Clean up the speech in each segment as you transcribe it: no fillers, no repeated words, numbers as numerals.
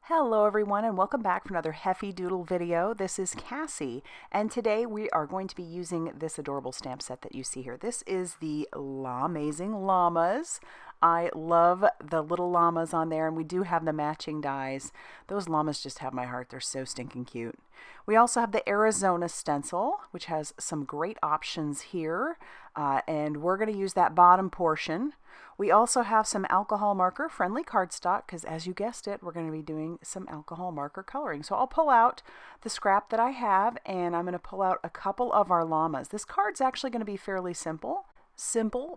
Hello everyone and welcome back for another Heffy Doodle video. This is Cassie and today we are going to be using this adorable stamp set that you see here. This is the Llamazing Llamas. I love the little llamas on there and we do have the matching dies. Those llamas just have my heart. They're so stinking cute. We also have the Arizona Stencil, which has some great options here, and we're going to use that bottom portion. We also have some alcohol marker friendly cardstock because, as you guessed it, we're going to be doing some alcohol marker coloring. So I'll pull out the scrap that I have and I'm going to pull out a couple of our llamas. This card's actually going to be fairly simple,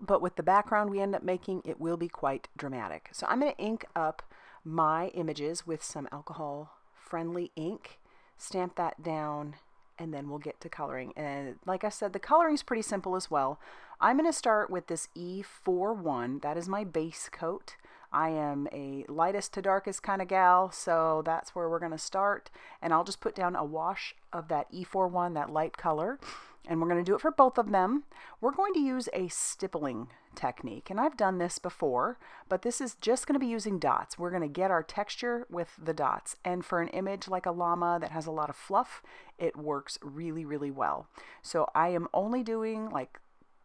but with the background we end up making, it will be quite dramatic. So I'm going to ink up my images with some alcohol friendly ink, stamp that down, and then we'll get to coloring. And like I said, the coloring is pretty simple as well. I'm going to start with this E41. That is my base coat. I am a lightest to darkest kind of gal, so that's where we're going to start. And I'll just put down a wash of that E41, that light color. And we're going to do it for both of them. We're going to use a stippling technique. And I've done this before, but this is just going to be using dots. We're going to get our texture with the dots. And for an image like a llama that has a lot of fluff, it works really, really well. So I am only doing like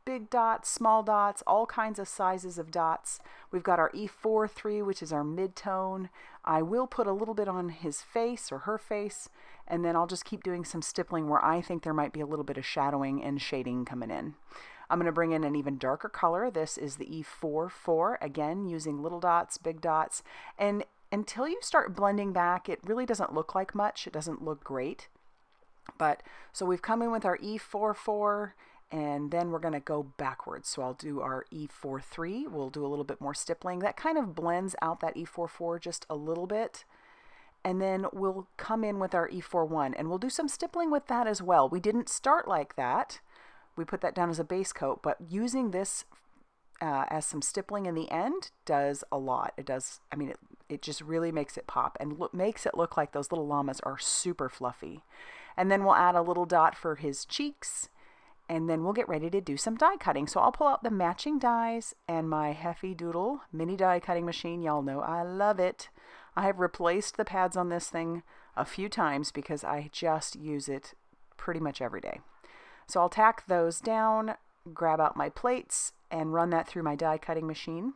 big dots, small dots, all kinds of sizes of dots. We've got our E43, which is our mid-tone. I will put a little bit on his face or her face, and then I'll just keep doing some stippling where I think there might be a little bit of shadowing and shading coming in. I'm going to bring in an even darker color. This is the E44, again, using little dots, big dots. And until you start blending back, it really doesn't look like much. It doesn't look great. But so we've come in with our E44, and then we're going to go backwards. So I'll do our E43. We'll do a little bit more stippling. That kind of blends out that E44 just a little bit. And then we'll come in with our E41, and we'll do some stippling with that as well. We didn't start like that. We put that down as a base coat, but using this as some stippling in the end does a lot. It does, I mean, it just really makes it pop and makes it look like those little llamas are super fluffy. And then we'll add a little dot for his cheeks, and then we'll get ready to do some die cutting. So I'll pull out the matching dies and my Heffy Doodle mini die cutting machine. Y'all know I love it. I have replaced the pads on this thing a few times because I just use it pretty much every day. So I'll tack those down, grab out my plates, and run that through my die cutting machine.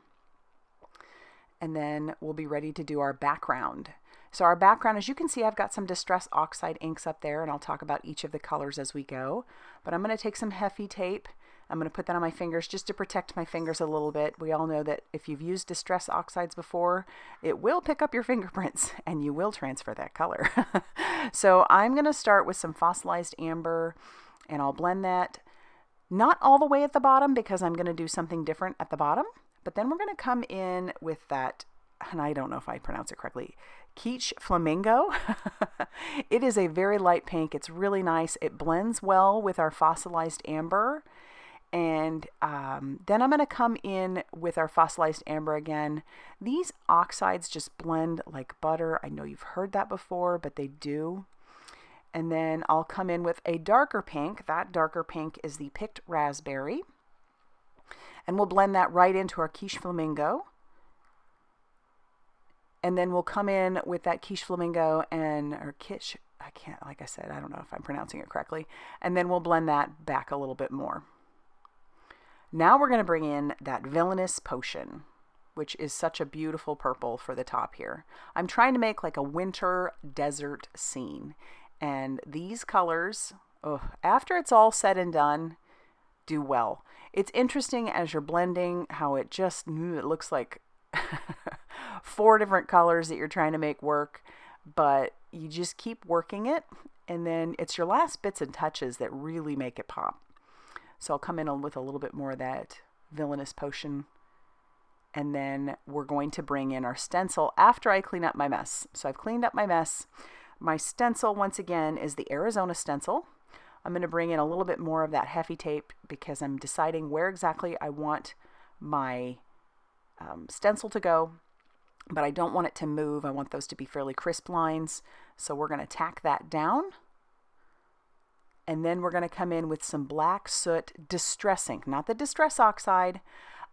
And then we'll be ready to do our background. So our background, as you can see, I've got some Distress Oxide inks up there, and I'll talk about each of the colors as we go. But I'm going to take some Heffy tape. I'm going to put that on my fingers just to protect my fingers a little bit. We all know that if you've used Distress Oxides before, it will pick up your fingerprints and you will transfer that color. So I'm going to start with some fossilized amber, and I'll blend that not all the way at the bottom because I'm going to do something different at the bottom. But then we're going to come in with that, and I don't know if I pronounce it correctly, KITSCH Flamingo. It is a very light pink. It's really nice. It blends well with our fossilized amber. And then I'm going to come in with our fossilized amber again. These oxides just blend like butter. I know you've heard that before, but they do. And then I'll come in with a darker pink. That darker pink is the Picked Raspberry. And we'll blend that right into our KITSCH Flamingo. And then we'll come in with that KITSCH Flamingo or KITSCH, I can't, like I said, I don't know if I'm pronouncing it correctly. And then we'll blend that back a little bit more. Now we're going to bring in that Villainous Potion, which is such a beautiful purple for the top here. I'm trying to make like a winter desert scene. And these colors, after it's all said and done, do well. It's interesting as you're blending how it looks like 4 different colors that you're trying to make work, but you just keep working it, and then it's your last bits and touches that really make it pop. So I'll come in with a little bit more of that Villainous Potion, and then we're going to bring in our stencil after I clean up my mess. So I've cleaned up my mess. My stencil, once again, is the Arizona Stencil. I'm going to bring in a little bit more of that Heffy tape because I'm deciding where exactly I want my stencil to go, but I don't want it to move. I want those to be fairly crisp lines. So we're going to tack that down. And then we're going to come in with some black soot distress ink, not the Distress Oxide.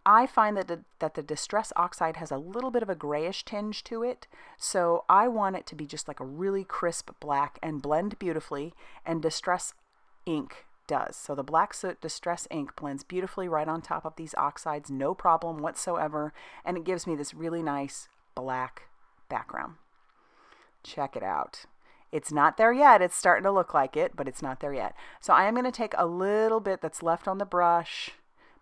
I find that the Distress Oxide has a little bit of a grayish tinge to it, so I want it to be just like a really crisp black and blend beautifully, and Distress ink does. So the Black Soot Distress ink blends beautifully right on top of these oxides, no problem whatsoever, and it gives me this really nice black background. Check it out. It's not there yet. It's starting to look like it, but it's not there yet. So I am going to take a little bit that's left on the brush,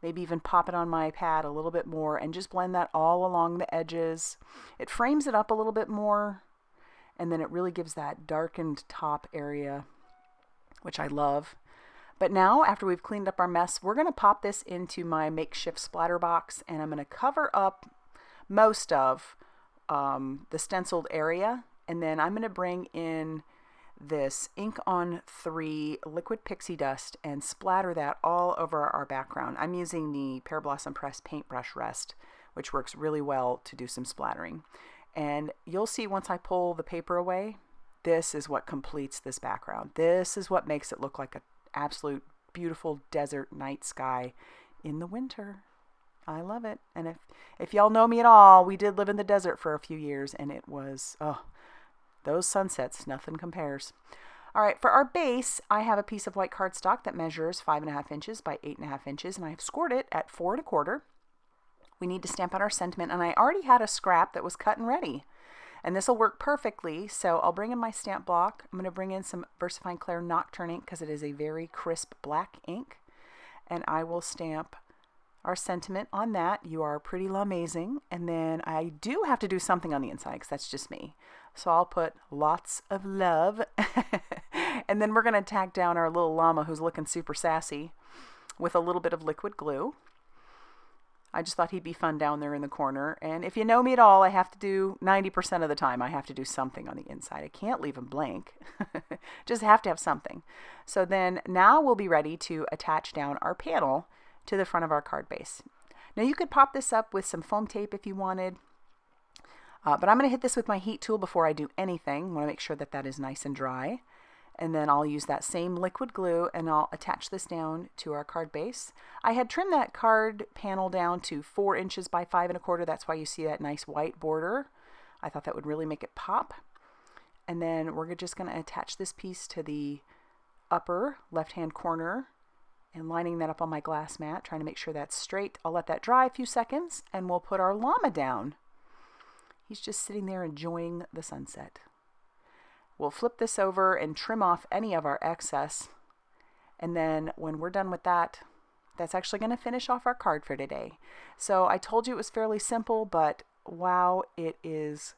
maybe even pop it on my pad a little bit more, and just blend that all along the edges. It frames it up a little bit more, and then it really gives that darkened top area, which I love. But now, after we've cleaned up our mess, we're going to pop this into my makeshift splatter box, and I'm going to cover up most of the stenciled area, and then I'm going to bring in this Ink on 3 liquid pixie dust and splatter that all over our background. I'm using the Pear Blossom Press paintbrush rest, which works really well to do some splattering. And you'll see once I pull the paper away, this is what completes this background. This is what makes it look like an absolute beautiful desert night sky in the winter. I love it. And if y'all know me at all, we did live in the desert for a few years, and it was, oh, those sunsets, nothing compares. All right, for our base, I have a piece of white cardstock that measures 5.5 inches by 8.5 inches, and I've scored it at 4 1/4. We need to stamp out our sentiment, and I already had a scrap that was cut and ready. And this will work perfectly, so I'll bring in my stamp block. I'm going to bring in some VersaFine Clair Nocturne ink because it is a very crisp black ink. And I will stamp our sentiment on that. You are pretty Llamasing. And then I do have to do something on the inside because that's just me. So I'll put lots of love. And then we're going to tack down our little llama who's looking super sassy with a little bit of liquid glue. I just thought he'd be fun down there in the corner. And if you know me at all, I have to do 90% of the time, I have to do something on the inside. I can't leave him blank. Just have to have something. So then now we'll be ready to attach down our panel to the front of our card base. Now you could pop this up with some foam tape if you wanted. But I'm going to hit this with my heat tool before I do anything. I want to make sure that that is nice and dry. And then I'll use that same liquid glue and I'll attach this down to our card base. I had trimmed that card panel down to 4 inches by 5 1/4. That's why you see that nice white border. I thought that would really make it pop. And then we're just going to attach this piece to the upper left-hand corner and lining that up on my glass mat, trying to make sure that's straight. I'll let that dry a few seconds and we'll put our llama down. He's just sitting there enjoying the sunset. We'll flip this over and trim off any of our excess. And then when we're done with that, that's actually going to finish off our card for today. So I told you it was fairly simple, but wow, it is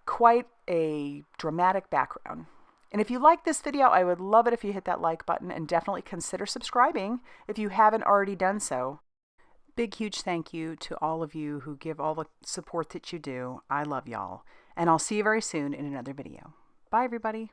quite a dramatic background. And if you like this video, I would love it if you hit that like button and definitely consider subscribing if you haven't already done so. Big, huge thank you to all of you who give all the support that you do. I love y'all. And I'll see you very soon in another video. Bye, everybody.